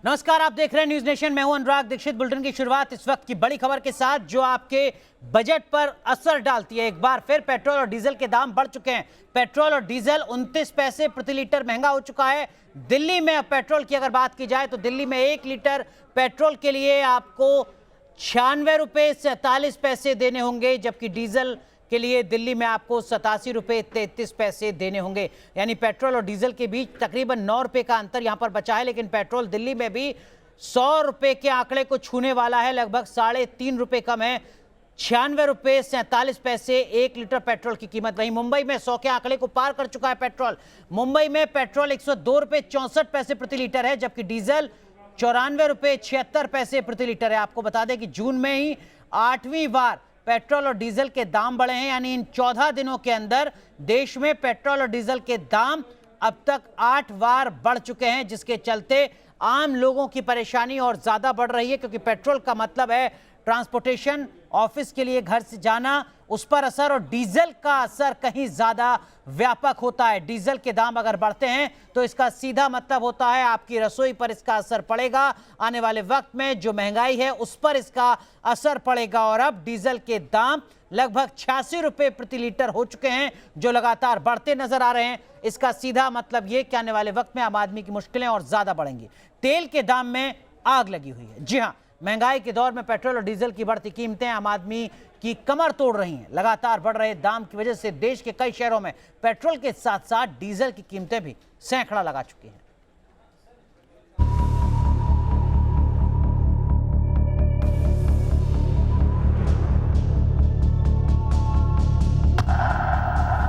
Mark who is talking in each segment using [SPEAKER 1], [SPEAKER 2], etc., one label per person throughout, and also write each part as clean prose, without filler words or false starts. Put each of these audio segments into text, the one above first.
[SPEAKER 1] नमस्कार, आप देख रहे हैं न्यूज नेशन। मैं हूं अनुराग दीक्षित। बुलेटिन की शुरुआत इस वक्त की बड़ी खबर के साथ जो आपके बजट पर असर डालती है। एक बार फिर पेट्रोल और डीजल के दाम बढ़ चुके हैं। पेट्रोल और डीजल 29 पैसे प्रति लीटर महंगा हो चुका है। दिल्ली में अब पेट्रोल की अगर बात की जाए तो दिल्ली में 1 लीटर पेट्रोल के लिए आपको 96 रुपये 47 पैसे देने होंगे, जबकि डीजल के लिए दिल्ली में आपको 87 रुपये 33 पैसे देने होंगे। यानी पेट्रोल और डीजल के बीच तकरीबन 9 रुपये का अंतर यहां पर बचा है। लेकिन पेट्रोल दिल्ली में भी 100 रुपये के आंकड़े को छूने वाला है, लगभग 3.5 रुपये कम है। 96 रुपये 47 पैसे 1 लीटर पेट्रोल की कीमत। वहीं मुंबई में 100 के आंकड़े को पार कर चुका है पेट्रोल। मुंबई में पेट्रोल 102 रुपये 64 पैसे प्रति लीटर है, जबकि डीजल 94 रुपये 76 पैसे प्रति लीटर है। आपको बता दें कि जून में ही 8वीं बार पेट्रोल और डीजल के दाम बढ़े हैं। यानी इन 14 दिनों के अंदर देश में पेट्रोल और डीजल के दाम अब तक 8 बार बढ़ चुके हैं, जिसके चलते आम लोगों की परेशानी और ज्यादा बढ़ रही है। क्योंकि पेट्रोल का मतलब है ट्रांसपोर्टेशन, ऑफिस के लिए घर से जाना, उस पर असर, और डीजल का असर कहीं ज्यादा व्यापक होता है। डीजल के दाम अगर बढ़ते हैं तो इसका सीधा मतलब होता है आपकी रसोई पर इसका असर पड़ेगा। आने वाले वक्त में जो महंगाई है उस पर इसका असर पड़ेगा। और अब डीजल के दाम लगभग 86 रुपये प्रति लीटर हो चुके हैं, जो लगातार बढ़ते नजर आ रहे हैं। इसका सीधा मतलब ये कि आने वाले वक्त में आम आदमी की मुश्किलें और ज्यादा बढ़ेंगी। तेल के दाम में आग लगी हुई है। जी हाँ, महंगाई के दौर में पेट्रोल और डीजल की बढ़ती कीमतें आम आदमी की कमर तोड़ रही हैं। लगातार बढ़ रहे दाम की वजह से देश के कई शहरों में पेट्रोल के साथ साथ डीजल की कीमतें भी सैकड़ा लगा चुकी हैं।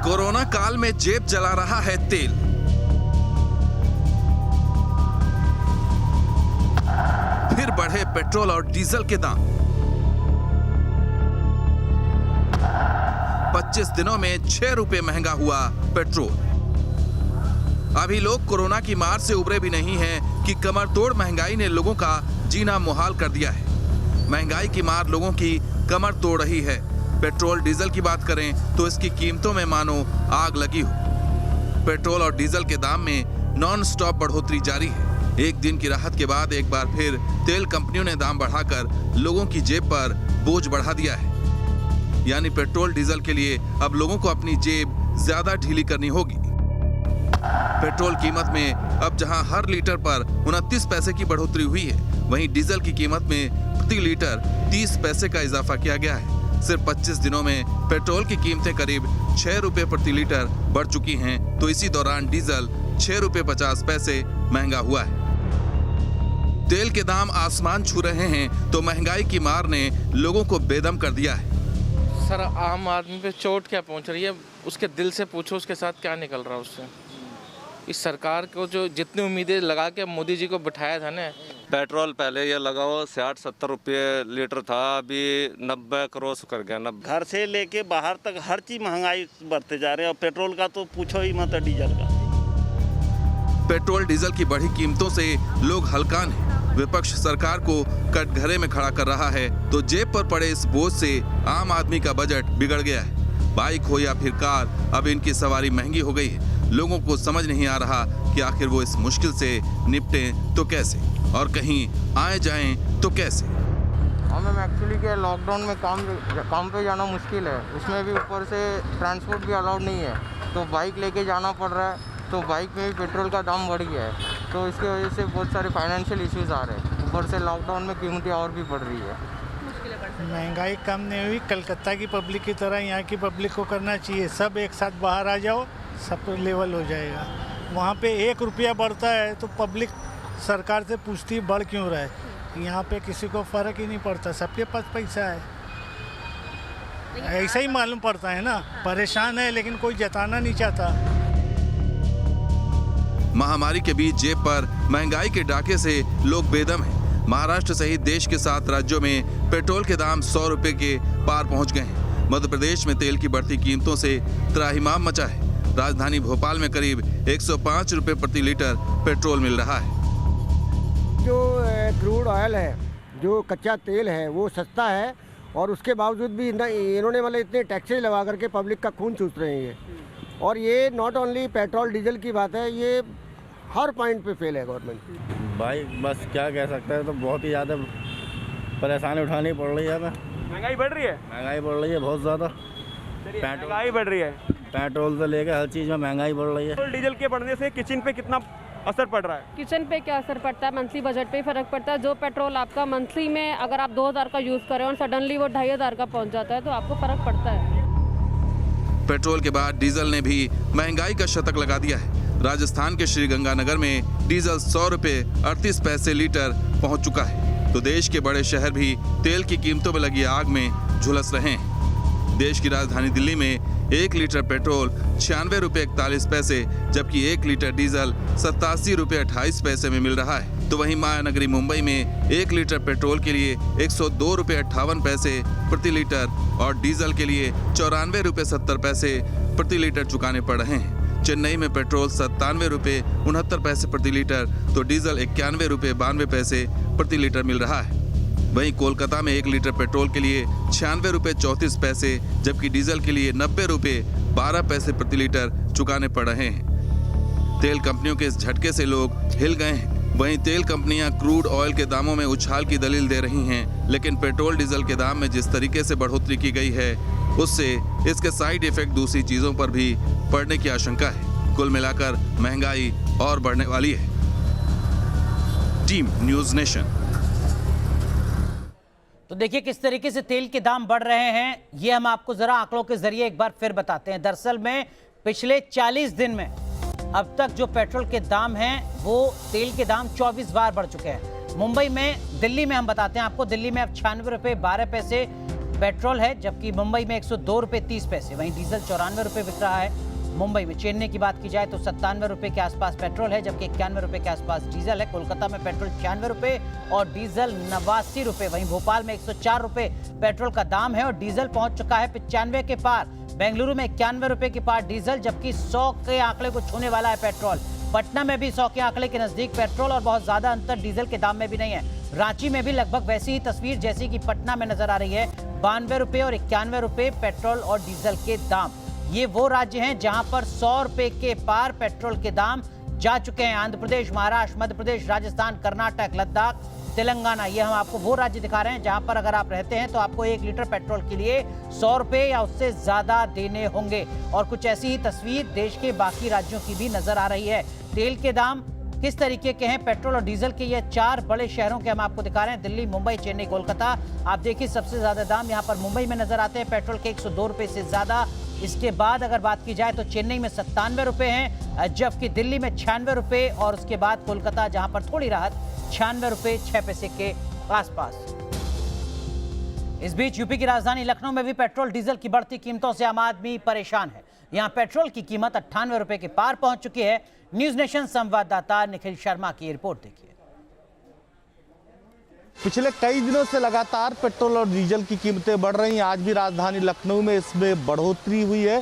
[SPEAKER 2] कोरोना काल में जेब जला रहा है तेल। फिर बढ़े पेट्रोल और डीजल के दाम। 25 दिनों में 6 रुपए महंगा हुआ पेट्रोल। अभी लोग कोरोना की मार से उबरे भी नहीं हैं कि कमर तोड़ महंगाई ने लोगों का जीना मुहाल कर दिया है। महंगाई की मार लोगों की कमर तोड़ रही है। पेट्रोल डीजल की बात करें तो इसकी कीमतों में मानो आग लगी हो। पेट्रोल और डीजल के दाम में नॉन स्टॉप बढ़ोतरी जारी है। एक दिन की राहत के बाद एक बार फिर तेल कंपनियों ने दाम बढ़ाकर लोगों की जेब पर बोझ बढ़ा दिया है। यानी पेट्रोल डीजल के लिए अब लोगों को अपनी जेब ज्यादा ढीली करनी होगी। पेट्रोल कीमत में अब जहां हर लीटर पर 29 पैसे की बढ़ोतरी हुई है, वहीं डीजल की कीमत में प्रति लीटर 30 पैसे का इजाफा किया गया है। सिर्फ 25 दिनों में पेट्रोल की कीमतें करीब 6 रुपए प्रति लीटर बढ़ चुकी हैं, तो इसी दौरान डीजल 6 रुपए 50 पैसे महंगा हुआ है। तेल के दाम आसमान छू रहे हैं तो महंगाई की मार ने लोगों को बेदम कर दिया है।
[SPEAKER 3] सर, आम आदमी पे चोट क्या पहुंच रही है, उसके दिल से पूछो उसके साथ क्या निकल रहा है उससे। इस सरकार को जो जितनी उम्मीदें लगा के मोदी जी को बिठाया था ना।
[SPEAKER 4] पेट्रोल पहले ये लगाओ 60-70 रुपये लीटर था, अभी 90 क्रॉस कर गया। 90
[SPEAKER 5] घर से लेके बाहर तक हर चीज महंगाई बढ़ते जा रहे हैं। और पेट्रोल का तो पूछो ही मत, डीजल का।
[SPEAKER 2] पेट्रोल डीजल की बढ़ी कीमतों से लोग हलकान हैं। विपक्ष सरकार को कटघरे में खड़ा कर रहा है तो जेब पर पड़े इस बोझ से आम आदमी का बजट बिगड़ गया है। बाइक हो या फिर कार, अब इनकी सवारी महंगी हो गई है। लोगों को समझ नहीं आ रहा कि आखिर वो इस मुश्किल से निपटें तो कैसे, और कहीं आए जाएं तो कैसे।
[SPEAKER 6] हमें एक्चुअली क्या, लॉकडाउन में काम पे जाना मुश्किल है। उसमें भी ऊपर से ट्रांसपोर्ट भी अलाउड नहीं है, तो बाइक लेके जाना पड़ रहा है। तो बाइक में भी पेट्रोल का दाम बढ़ गया है, तो इसकी वजह से बहुत सारे फाइनेंशियल इश्यूज आ रहे हैं। ऊपर से लॉकडाउन में कीमतें और भी बढ़ रही है।
[SPEAKER 7] महंगाई कम नहीं हुई। कलकत्ता की पब्लिक की तरह यहाँ की पब्लिक को करना चाहिए। सब एक साथ बाहर आ जाओ, सब लेवल हो जाएगा। वहाँ पे 1 रुपया बढ़ता है तो पब्लिक सरकार से पूछती बढ़ क्यों रहा है। यहाँ पे किसी को फ़र्क ही नहीं पड़ता, सबके पास पैसा है। ऐसा ही मालूम पड़ता है ना, परेशान है लेकिन कोई जताना नहीं चाहता।
[SPEAKER 2] महामारी के बीच जेब पर महंगाई के डाके से लोग बेदम हैं। महाराष्ट्र सहित देश के 7 राज्यों में पेट्रोल के दाम 100 रुपए के पार पहुंच गए हैं। मध्य प्रदेश में तेल की बढ़ती कीमतों से त्राहिमाम मचा है। राजधानी भोपाल में करीब 105 रुपए प्रति लीटर पेट्रोल मिल रहा है।
[SPEAKER 8] जो क्रूड ऑयल है, जो कच्चा तेल है, वो सस्ता है और उसके बावजूद भी इन्होंने मतलब इतने टैक्सेज लगा करके पब्लिक का खून चूस रहे हैं। और ये नॉट ओनली पेट्रोल डीजल की बात है, ये हर पॉइंट पे फेल है गवर्नमेंट।
[SPEAKER 9] भाई बस क्या कह सकते हैं, तो बहुत ही ज़्यादा परेशानी उठानी पड़ रही है हमें।
[SPEAKER 10] महंगाई बढ़ रही है?
[SPEAKER 9] महंगाई बढ़ रही है बहुत ज़्यादा।
[SPEAKER 10] महंगाई बढ़ रही है,
[SPEAKER 9] पेट्रोल से लेकर हर चीज़ में महंगाई बढ़ रही है।
[SPEAKER 10] पेट्रोल डीजल के बढ़ने से किचन पे कितना असर पड़ रहा है?
[SPEAKER 11] किचन पे क्या असर पड़ता है, मंथली बजट पे ही फर्क पड़ता है। जो पेट्रोल आपका मंथली में अगर आप 2000 का यूज़ करें और सडनली वो 2500 का पहुंच जाता है तो आपको फर्क पड़ता है।
[SPEAKER 2] पेट्रोल के बाद डीजल ने भी महंगाई का शतक लगा दिया है। राजस्थान के श्रीगंगानगर में डीजल 100 रुपए 38 पैसे लीटर पहुंच चुका है, तो देश के बड़े शहर भी तेल की कीमतों में लगी आग में झुलस रहे हैं। देश की राजधानी दिल्ली में 1 लीटर पेट्रोल 96 रुपए 41 पैसे, जबकि 1 लीटर डीजल 87 रुपए 28 पैसे में मिल रहा है। तो वहीं मायानगरी मुंबई में 1 लीटर पेट्रोल के लिए 102 रुपए 58 पैसे प्रति लीटर और डीजल के लिए 94 रुपए 70 पैसे प्रति लीटर चुकाने पड़ रहे हैं। चेन्नई में पेट्रोल 97 रुपए 69 पैसे प्रति लीटर तो डीजल 91 रुपए 92 पैसे प्रति लीटर मिल रहा है। वहीं कोलकाता में 1 लीटर पेट्रोल के लिए 96 रुपए 34 पैसे जबकि डीजल के लिए 90 रुपए 12 पैसे प्रति लीटर चुकाने पड़ रहे हैं। तेल कंपनियों के इस झटके से लोग हिल गए हैं। वहीं तेल कंपनियां क्रूड ऑयल के दामों में उछाल की दलील दे रही हैं, लेकिन पेट्रोल डीजल के दाम में जिस तरीके से बढ़ोतरी की गई है उससे इसके साइड इफेक्ट दूसरी चीजों पर भी पड़ने की आशंका है। कुल मिलाकर महंगाई और बढ़ने वाली है। Team news nation.
[SPEAKER 1] तो देखिए किस तरीके से तेल के दाम बढ़ रहे हैं, ये हम आपको जरा आंकड़ों के जरिए एक बार फिर बताते हैं। दरअसल में पिछले 40 दिन में अब तक जो पेट्रोल के दाम हैं वो तेल के दाम 24 बार बढ़ चुके हैं। मुंबई में, दिल्ली में हम बताते हैं आपको, दिल्ली में अब 96 रुपए 12 पैसे पेट्रोल है, जबकि मुंबई में 102 रुपए 30 पैसे। वहीं डीजल 94 रुपए बिक रहा है मुंबई में। चेन्नई की बात की जाए तो 97 रुपए के आसपास पेट्रोल है, जबकि 91 रुपए के आसपास डीजल है। कोलकाता में पेट्रोल 96 रुपए और डीजल 89 रुपए। वहीं भोपाल में 104 रुपए पेट्रोल का दाम है और डीजल पहुंच चुका है 95 के पार। बेंगलुरु में 91 रुपए के पार डीजल, जबकि 100 के आंकड़े को छूने वाला है पेट्रोल। पटना में भी 100 के आंकड़े के नजदीक पेट्रोल और बहुत ज्यादा अंतर डीजल के दाम में भी नहीं है। रांची में भी लगभग वैसी ही तस्वीर जैसी कि पटना में नजर आ रही है। 92 रुपए और 91 रुपए पेट्रोल और डीजल के दाम। ये वो राज्य हैं जहां पर 100 रुपए के पार पेट्रोल के दाम जा चुके हैं। आंध्र प्रदेश, महाराष्ट्र, मध्य प्रदेश, राजस्थान, कर्नाटक, लद्दाख, तेलंगाना, ये हम आपको वो राज्य दिखा रहे हैं जहां पर अगर आप रहते हैं तो आपको 1 लीटर पेट्रोल के लिए 100 रुपए या उससे ज्यादा देने होंगे। और कुछ ऐसी ही तस्वीर देश के बाकी राज्यों की भी नजर आ रही है। तेल के दाम किस तरीके के हैं, पेट्रोल और डीजल के ये 4 बड़े शहरों के हम आपको दिखा रहे हैं, दिल्ली, मुंबई, चेन्नई, कोलकाता। आप देखिए सबसे ज्यादा दाम यहाँ पर मुंबई में नजर आते हैं, पेट्रोल के 102 रुपए से ज्यादा। इसके बाद अगर बात की जाए तो चेन्नई में 97 रुपए हैं, जबकि दिल्ली में 96 रुपए और उसके बाद कोलकाता जहां पर थोड़ी राहत 96 रुपए 6 पैसे के आसपास। इस बीच यूपी की राजधानी लखनऊ में भी पेट्रोल डीजल की बढ़ती कीमतों से आम आदमी परेशान है। यहां पेट्रोल की कीमत 98 रुपए के पार पहुंच चुकी है। न्यूज़ नेशन संवाददाता निखिल शर्मा की रिपोर्ट देखिए।
[SPEAKER 12] पिछले कई दिनों से लगातार पेट्रोल और डीजल की कीमतें बढ़ रही हैं। आज भी राजधानी लखनऊ में इसमें बढ़ोतरी हुई है।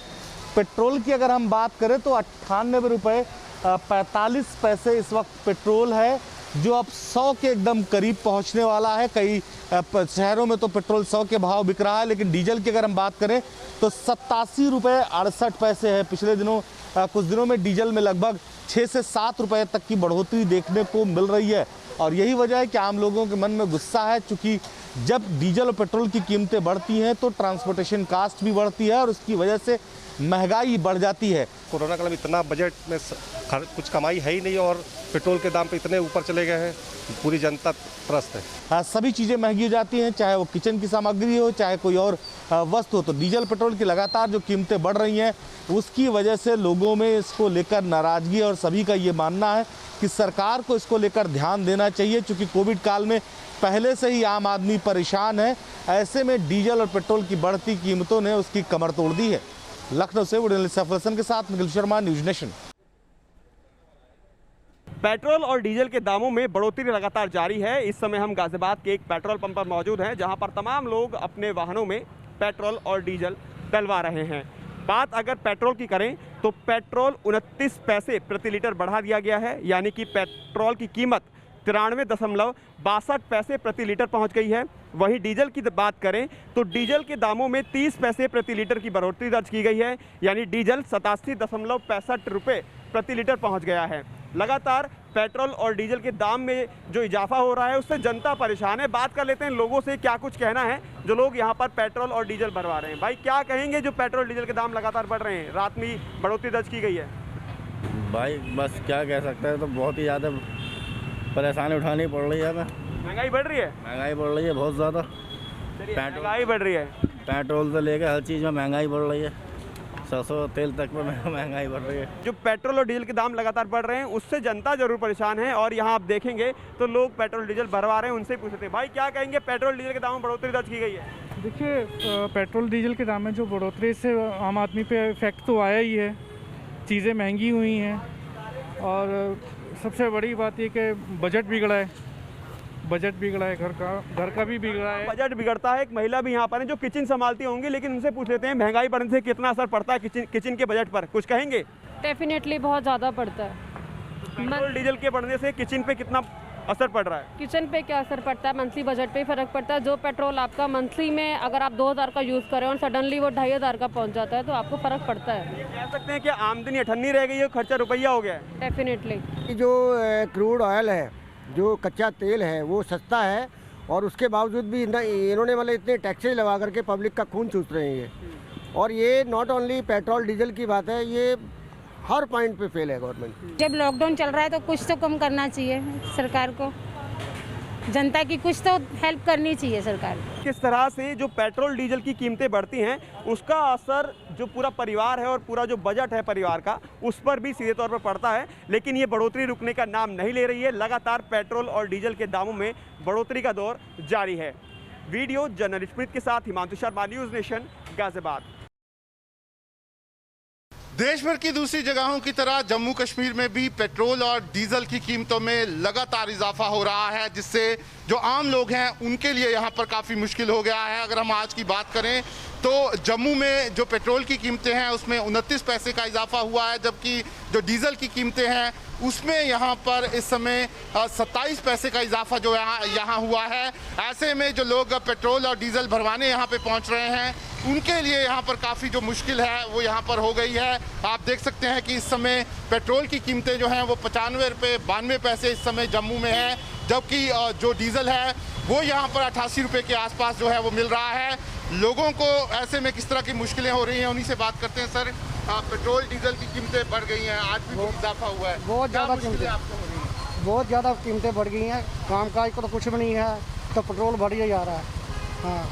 [SPEAKER 12] पेट्रोल की अगर हम बात करें तो 98 रुपये 45 पैसे इस वक्त पेट्रोल है, जो अब 100 के एकदम करीब पहुंचने वाला है। कई शहरों में तो पेट्रोल 100 के भाव बिक रहा है, लेकिन डीजल की अगर हम बात करें तो 87 रुपये 68 पैसे है। पिछले दिनों कुछ दिनों में डीजल में लगभग 6 से 7 रुपये तक की बढ़ोतरी देखने को मिल रही है। और यही वजह है कि आम लोगों के मन में गुस्सा है, चूँकि जब डीजल और पेट्रोल की कीमतें बढ़ती हैं तो ट्रांसपोर्टेशन कास्ट भी बढ़ती है और उसकी वजह से महंगाई बढ़ जाती है।
[SPEAKER 13] कोरोना काल में इतना बजट में कुछ कमाई है ही नहीं और पेट्रोल के दाम पे इतने ऊपर चले गए हैं, पूरी जनता त्रस्त है।
[SPEAKER 12] सभी चीज़ें महंगी हो जाती हैं, चाहे वो किचन की सामग्री हो, चाहे कोई और वस्तु हो। तो डीजल पेट्रोल की लगातार जो कीमतें बढ़ रही हैं उसकी वजह से लोगों में इसको लेकर नाराज़गी और सभी का ये मानना है कि सरकार को इसको लेकर ध्यान देना चाहिए, क्योंकि कोविड काल में पहले से ही आम आदमी परेशान है। ऐसे में डीजल और पेट्रोल की बढ़ती कीमतों ने उसकी कमर तोड़ दी है। लखनऊ से सफरसन के साथ Nikhil Sharma, news nation.
[SPEAKER 10] Petrol और डीजल के दामों में बढ़ोतरी लगातार जारी है। इस समय हम गाजियाबाद के एक पेट्रोल पंप पर मौजूद हैं, जहां पर तमाम लोग अपने वाहनों में पेट्रोल और डीजल डलवा रहे हैं। बात अगर पेट्रोल की करें तो पेट्रोल 29 पैसे प्रति लीटर बढ़ा दिया गया है, यानी कि पेट्रोल की कीमत 93.62 पैसे प्रति लीटर पहुंच गई है। वहीं डीजल की बात करें तो डीजल के दामों में 30 पैसे प्रति लीटर की बढ़ोतरी दर्ज की गई है, यानी डीजल 87.65 रुपये प्रति लीटर पहुंच गया है। लगातार पेट्रोल और डीजल के दाम में जो इजाफा हो रहा है उससे जनता परेशान है। बात कर लेते हैं लोगों से, क्या कुछ कहना है जो लोग यहाँ पर पेट्रोल और डीजल भरवा रहे हैं। भाई क्या कहेंगे, जो पेट्रोल डीजल के दाम लगातार बढ़ रहे हैं, रात में बढ़ोतरी दर्ज की गई है?
[SPEAKER 9] भाई बस क्या कह सकते हैं, तो बहुत ही ज़्यादा परेशानी उठानी पड़ रही है।
[SPEAKER 10] महंगाई बढ़ रही है?
[SPEAKER 9] महंगाई बढ़ रही है बहुत ज़्यादा।
[SPEAKER 10] महंगाई बढ़ रही है,
[SPEAKER 9] पेट्रोल से लेकर हर चीज़ में महंगाई बढ़ रही है, सरसों तेल तक में महंगाई बढ़ रही है।
[SPEAKER 10] जो पेट्रोल और डीजल के दाम लगातार बढ़ रहे हैं उससे जनता जरूर परेशान है। और यहाँ आप देखेंगे तो लोग पेट्रोल डीजल भरवा रहे हैं, उनसे पूछते हैं भाई क्या कहेंगे, पेट्रोल डीजल के दाम में बढ़ोतरी दर्ज की गई है?
[SPEAKER 14] देखिए, पेट्रोल डीजल के दाम में जो बढ़ोतरी से आम आदमी पे इफेक्ट तो आया ही है, चीज़ें महंगी हुई हैं और सबसे बड़ी बात ये कि बजट बिगड़ा है, घर का भी बिगड़ा है।
[SPEAKER 10] बजट बिगड़ता है। एक महिला भी यहाँ पर है जो किचन संभालती होंगी, लेकिन उनसे पूछ लेते हैं महंगाई बढ़ने से कितना असर पड़ता है किचन के बजट पर, कुछ कहेंगे?
[SPEAKER 11] डेफिनेटली बहुत ज़्यादा पड़ता है।
[SPEAKER 10] पेट्रोल डीजल के बढ़ने से किचन पे कितना असर पड़ रहा है?
[SPEAKER 11] किचन पे क्या असर पड़ता है, मंथली बजट पे फ़र्क पड़ता है। जो पेट्रोल आपका मंथली में अगर आप 2000 का यूज़ करें और सडनली वो 2500 का पहुंच जाता है तो आपको फ़र्क पड़ता है।
[SPEAKER 10] कह सकते हैं कि आमदनी अठन्नी रह गई है, खर्चा रुपया हो गया है।
[SPEAKER 11] डेफिनेटली
[SPEAKER 8] जो क्रूड ऑयल है, जो कच्चा तेल है, वो सस्ता है और उसके बावजूद भी इन्होंने मतलब इतने टैक्सेज लगा करके पब्लिक का खून चूस रहे हैं ये। और ये नॉट ओनली पेट्रोल डीजल की बात है, ये हर पॉइंट पे फेल है गवर्नमेंट।
[SPEAKER 15] जब लॉकडाउन चल रहा है तो कुछ तो कम करना चाहिए सरकार को, जनता की कुछ तो हेल्प करनी चाहिए सरकार को।
[SPEAKER 10] किस तरह से जो पेट्रोल डीजल की कीमतें बढ़ती हैं उसका असर जो पूरा परिवार है और पूरा जो बजट है परिवार का उस पर भी सीधे तौर पर पड़ता है। लेकिन ये बढ़ोतरी रुकने का नाम नहीं ले रही है, लगातार पेट्रोल और डीजल के दामों में बढ़ोतरी का दौर जारी है। वीडियो जर्नलिस्ट स्मिथ के साथ हिमांशु शर्मा, न्यूज़ नेशन, गाजियाबाद।
[SPEAKER 16] देश भर की दूसरी जगहों की तरह जम्मू कश्मीर में भी पेट्रोल और डीजल की कीमतों में लगातार इजाफा हो रहा है, जिससे जो आम लोग हैं उनके लिए यहाँ पर काफ़ी मुश्किल हो गया है। अगर हम आज की बात करें तो जम्मू में जो पेट्रोल की कीमतें हैं उसमें 29 पैसे का इजाफा हुआ है, जबकि जो डीजल की कीमतें हैं उसमें यहाँ पर इस समय 27 पैसे का इजाफा जो यहाँ हुआ है। ऐसे में जो लोग पेट्रोल और डीजल भरवाने यहाँ पे पहुँच रहे हैं उनके लिए यहाँ पर काफ़ी जो मुश्किल है वो यहाँ पर हो गई है। आप देख सकते हैं कि इस समय पेट्रोल की कीमतें जो हैं वो 95 रुपये 92 पैसे इस समय जम्मू में है, जबकि जो डीजल है वो यहाँ पर 88 रुपये के आसपास जो है वो मिल रहा है। लोगों को ऐसे में किस तरह की मुश्किलें हो रही हैं उन्हीं से बात करते हैं। सर, पेट्रोल डीजल की कीमतें बढ़ गई हैं, आज भी इजाफा हुआ है,
[SPEAKER 17] बहुत ज़्यादा कीमतें बढ़ गई हैं। कामकाज को तो कुछ भी नहीं है तो पेट्रोल बढ़ ही जा रहा है। हाँ,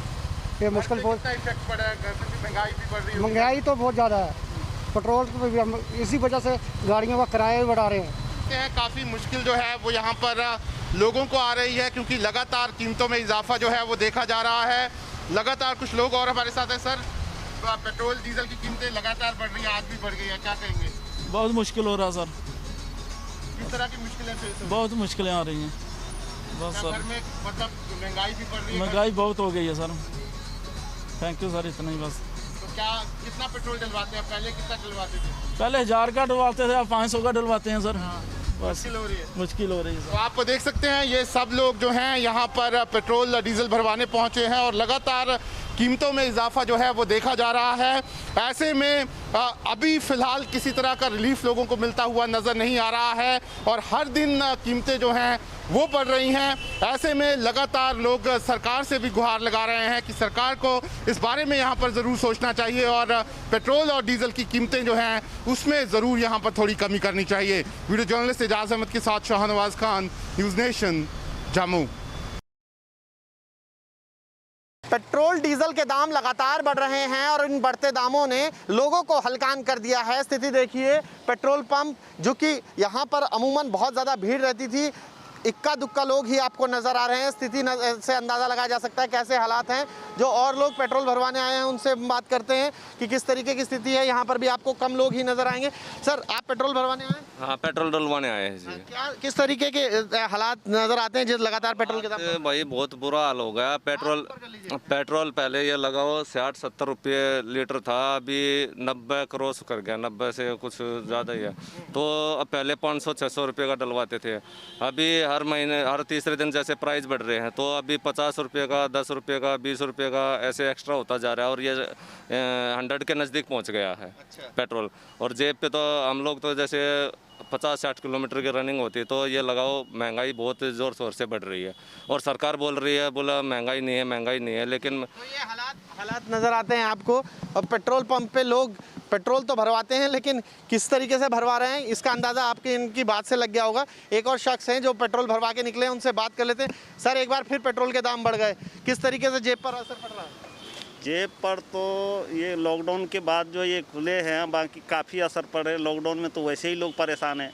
[SPEAKER 17] ये मुश्किल बहुत
[SPEAKER 16] इफेक्ट पड़ा है, घर में महंगाई भी बढ़ रही है।
[SPEAKER 17] महंगाई तो बहुत ज़्यादा है, पेट्रोल को भी हम इसी वजह से गाड़ियों का किराया भी बढ़ा रहे हैं।
[SPEAKER 16] काफ़ी मुश्किल जो है वो यहाँ पर लोगों को आ रही है, क्योंकि लगातार कीमतों में इजाफा जो है वो देखा जा रहा है। लगातार कुछ लोग और हमारे साथ हैं। सर, पेट्रोल डीजल की कीमतें लगातार बढ़ रही हैं, आज भी बढ़ गई है, क्या कहेंगे?
[SPEAKER 18] बहुत मुश्किल हो रहा है सर।
[SPEAKER 16] किस तरह की मुश्किलें?
[SPEAKER 18] बहुत मुश्किलें आ रही हैं बस सर।
[SPEAKER 16] घर में मतलब महंगाई भी बढ़ रही है?
[SPEAKER 18] महंगाई बहुत हो गई है सर। थैंक यू सर, इतना ही बस।
[SPEAKER 16] तो क्या कितना पेट्रोल डलवाते हैं? पहले कितना डलवाते थे?
[SPEAKER 18] पहले 1000 का डलवाते थे, अब 500 का डलवाते हैं सर। बस
[SPEAKER 16] मुश्किल हो रही है।
[SPEAKER 18] सर।
[SPEAKER 16] तो आप देख सकते हैं ये सब लोग जो हैं यहाँ पर पेट्रोल डीजल भरवाने पहुँचे हैं और लगातार कीमतों में इजाफा जो है वो देखा जा रहा है। ऐसे में अभी फ़िलहाल किसी तरह का रिलीफ लोगों को मिलता हुआ नज़र नहीं आ रहा है और हर दिन कीमतें जो हैं वो बढ़ रही हैं। ऐसे में लगातार लोग सरकार से भी गुहार लगा रहे हैं कि सरकार को इस बारे में यहाँ पर ज़रूर सोचना चाहिए और पेट्रोल और डीजल की कीमतें जो हैं उसमें ज़रूर यहाँ पर थोड़ी कमी करनी चाहिए। वीडियो जर्नलिस्ट एजाज अहमद के साथ Shahnawaz Khan, news nation, Jammu.
[SPEAKER 19] Petrol diesel के दाम लगातार बढ़ रहे हैं और इन बढ़ते दामों ने लोगों को हलकान कर दिया है। स्थिति देखिए, पेट्रोल पंप जो कि यहाँ पर अमूमन बहुत ज़्यादा भीड़ रहती थी, इक्का दुक्का लोग ही आपको नज़र आ रहे हैं। स्थिति से अंदाज़ा लगाया जा सकता है कैसे हालात हैं। जो और लोग पेट्रोल भरवाने आए हैं उनसे बात करते हैं कि किस तरीके की स्थिति है। यहाँ पर भी आपको कम लोग ही नज़र आएंगे। सर, आप पेट्रोल भरवाने आए?
[SPEAKER 4] हाँ, पेट्रोल डलवाने आए हैं जी।
[SPEAKER 19] क्या किस तरीके के हालात नज़र आते हैं जिस लगातार पेट्रोल के दाम?
[SPEAKER 4] भाई बहुत बुरा हाल हो गया। पेट्रोल पहले ये लगाओ 60-70 रुपये लीटर था, अभी 90 क्रॉस कर गया, 90 से कुछ ज़्यादा ही है। तो पहले 500-600 रुपये का डलवाते थे, अभी हर महीने हर तीसरे दिन जैसे प्राइस बढ़ रहे हैं तो अभी 50 रुपये का, 10 रुपये का, 20 रुपये का ऐसे एक्स्ट्रा होता जा रहा है और ये 100 के नज़दीक पहुंच गया है। पेट्रोल। और जेब पे तो हम लोग तो जैसे 50-60 किलोमीटर की रनिंग होती है, तो ये लगाओ महंगाई बहुत ज़ोर शोर से बढ़ रही है। और सरकार बोल रही है, बोला महंगाई नहीं है, लेकिन
[SPEAKER 19] तो ये हालात नज़र आते हैं आपको। और पेट्रोल पंप पे लोग पेट्रोल तो भरवाते हैं, लेकिन किस तरीके से भरवा रहे हैं इसका अंदाज़ा आपके इनकी बात से लग गया होगा। एक और शख्स हैं जो पेट्रोल भरवा के निकले हैं, उनसे बात कर लेते हैं। सर, एक बार फिर पेट्रोल के दाम बढ़ गए, किस तरीके से जेब पर असर पड़ रहा है?
[SPEAKER 5] जेब पर तो ये लॉकडाउन के बाद जो ये खुले हैं, बाकी काफ़ी असर पड़े। लॉकडाउन में तो वैसे ही लोग परेशान हैं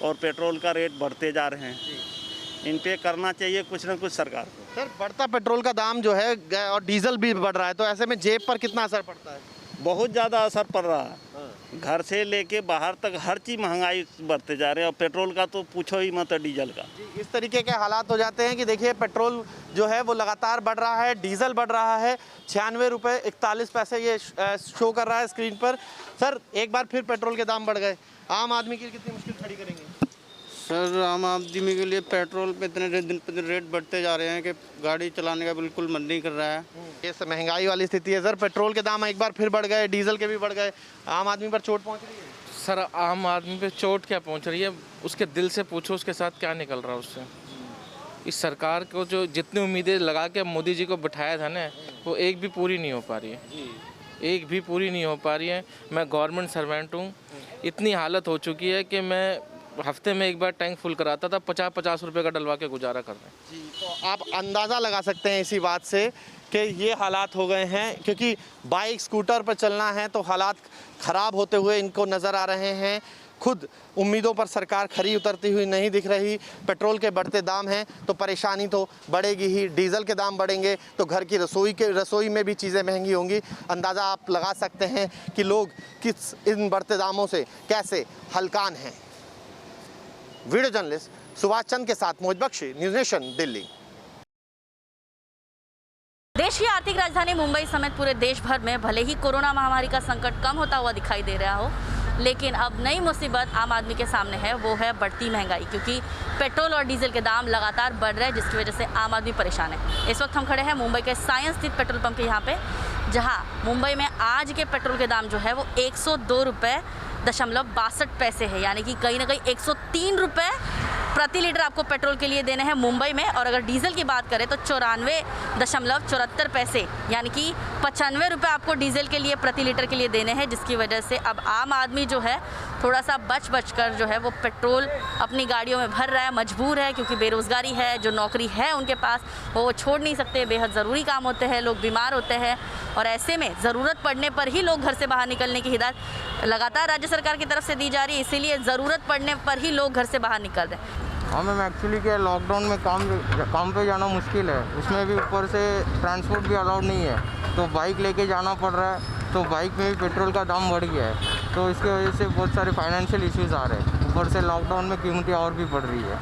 [SPEAKER 5] और पेट्रोल का रेट बढ़ते जा रहे हैं। इन पे करना चाहिए कुछ ना कुछ सरकार को।
[SPEAKER 19] सर, बढ़ता पेट्रोल का दाम जो है और डीजल भी बढ़ रहा है, तो ऐसे में जेब पर कितना असर पड़ता है?
[SPEAKER 5] बहुत ज़्यादा असर पड़ रहा है। घर से लेके बाहर तक हर चीज़ महंगाई बढ़ते जा रहे हैं और पेट्रोल का तो पूछो ही मत, डीजल का।
[SPEAKER 19] इस तरीके के हालात हो जाते हैं कि देखिए पेट्रोल जो है वो लगातार बढ़ रहा है, डीजल बढ़ रहा है। 96 रुपये 41 पैसे ये शो कर रहा है स्क्रीन पर। सर, एक बार फिर पेट्रोल के दाम बढ़ गए, आम आदमी की कितनी मुश्किल खड़ी करेंगे?
[SPEAKER 6] सर, आम आदमी के लिए पेट्रोल पे इतने दिन पे दिन रेट बढ़ते जा रहे हैं कि गाड़ी चलाने का बिल्कुल मन नहीं कर रहा है।
[SPEAKER 19] ये सब महंगाई वाली स्थिति है सर। पेट्रोल के दाम एक बार फिर बढ़ गए, डीजल के भी बढ़ गए, आम आदमी पर चोट पहुंच रही है।
[SPEAKER 3] सर, आम आदमी पे चोट क्या पहुंच रही है, उसके दिल से पूछो उसके साथ क्या निकल रहा है उससे। इस सरकार को जो जितनी उम्मीदें लगा के मोदी जी को बिठाया था ना, वो एक भी पूरी नहीं हो पा रही है, एक भी पूरी नहीं हो पा रही है। मैं गवर्नमेंट सर्वेंट हूँ, इतनी हालत हो चुकी है कि मैं हफ्ते में एक बार टैंक फुल कराता था, 50-50 रुपये का डलवा के गुजारा कर रहे हैं।
[SPEAKER 19] जी, तो आप अंदाज़ा लगा सकते हैं इसी बात से कि ये हालात हो गए हैं, क्योंकि बाइक स्कूटर पर चलना है तो हालात ख़राब होते हुए इनको नज़र आ रहे हैं। खुद उम्मीदों पर सरकार खरी उतरती हुई नहीं दिख रही। पेट्रोल के बढ़ते दाम हैं तो परेशानी तो बढ़ेगी ही, डीजल के दाम बढ़ेंगे तो घर की रसोई में भी चीज़ें महंगी होंगी। अंदाज़ा आप लगा सकते हैं कि लोग किस इन बढ़ते दामों से कैसे हलकान हैं। वीडियो जर्नलिस्ट सुभाष चंद के साथ मोहित बख्शी, न्यूज़ नेशन, दिल्ली।
[SPEAKER 20] देश की आर्थिक राजधानी मुंबई समेत पूरे देश भर में भले ही कोरोना महामारी का संकट कम होता हुआ दिखाई दे रहा हो, लेकिन अब नई मुसीबत आम आदमी के सामने है, वो है बढ़ती महंगाई। क्योंकि पेट्रोल और डीजल के दाम लगातार बढ़ रहे हैं, जिसकी वजह से आम आदमी परेशान है। इस वक्त हम खड़े हैं मुंबई के सायंस स्थित पेट्रोल पंप के यहाँ पे, जहाँ मुंबई में आज के पेट्रोल के दाम जो है वो 102 रुपये 62 पैसे है, यानी कि कहीं ना कहीं 103 रुपये प्रति लीटर आपको पेट्रोल के लिए देने हैं मुंबई में। और अगर डीजल की बात करें तो 94.74 पैसे, यानी कि 95 रुपये आपको डीजल के लिए प्रति लीटर के लिए देने हैं, जिसकी वजह से अब आम आदमी जो है थोड़ा सा बच कर जो है वो पेट्रोल अपनी गाड़ियों में भर रहा है, मजबूर है। क्योंकि बेरोज़गारी है, जो नौकरी है उनके पास वो छोड़ नहीं सकते, बेहद ज़रूरी काम होते हैं, लोग बीमार होते हैं, और ऐसे में ज़रूरत पड़ने पर ही लोग घर से बाहर निकलने की हिदायत लगातार राज्य सरकार की तरफ से दी जा रही है। इसीलिए ज़रूरत पड़ने पर ही लोग घर से बाहर निकल रहे हैं।
[SPEAKER 6] हाँ मैम, एक्चुअली क्या लॉकडाउन में काम पे जाना मुश्किल है, उसमें भी ऊपर से ट्रांसपोर्ट भी अलाउड नहीं है, तो बाइक लेके जाना पड़ रहा है। तो बाइक में भी पेट्रोल का दाम बढ़ गया है, तो इसकी वजह से बहुत सारे फाइनेंशियल इश्यूज़ आ रहे हैं। ऊपर से लॉकडाउन में कीमतें और भी बढ़ रही है।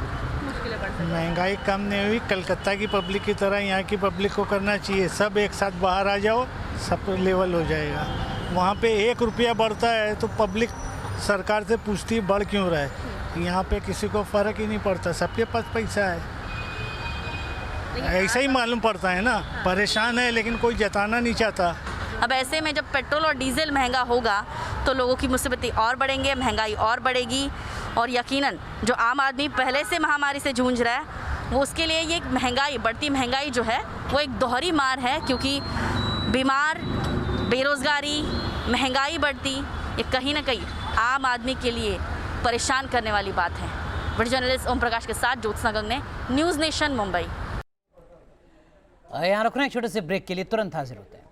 [SPEAKER 7] महंगाई कम नहीं हुई, कलकत्ता की पब्लिक की तरह यहाँ की पब्लिक को करना चाहिए। सब एक साथ बाहर आ जाओ, सब लेवल हो जाएगा। वहाँ पे 1 रुपया बढ़ता है तो पब्लिक सरकार से पूछती है बढ़ क्यों रहा है। यहाँ पे किसी को फ़र्क ही नहीं पड़ता, सबके पास पैसा है, ऐसा ही मालूम पड़ता है ना। परेशान है लेकिन कोई जताना नहीं चाहता।
[SPEAKER 20] अब ऐसे में जब पेट्रोल और डीजल महंगा होगा तो लोगों की मुसीबतें और बढ़ेंगे, महंगाई और बढ़ेगी, और यकीनन जो आम आदमी पहले से महामारी से जूझ रहा है वो उसके लिए ये महंगाई, बढ़ती महंगाई जो है वो एक दोहरी मार है। क्योंकि बीमार, बेरोज़गारी, महंगाई बढ़ती, ये कहीं ना कहीं आम आदमी के लिए परेशान करने वाली बात है। वीडियो जर्नलिस्ट ओम प्रकाश के साथ ज्योत्सना गंगने, न्यूज़ नेशन, मुंबई।
[SPEAKER 1] यहाँ रुकना एक छोटे से ब्रेक के लिए, तुरंत हाजिर होते हैं।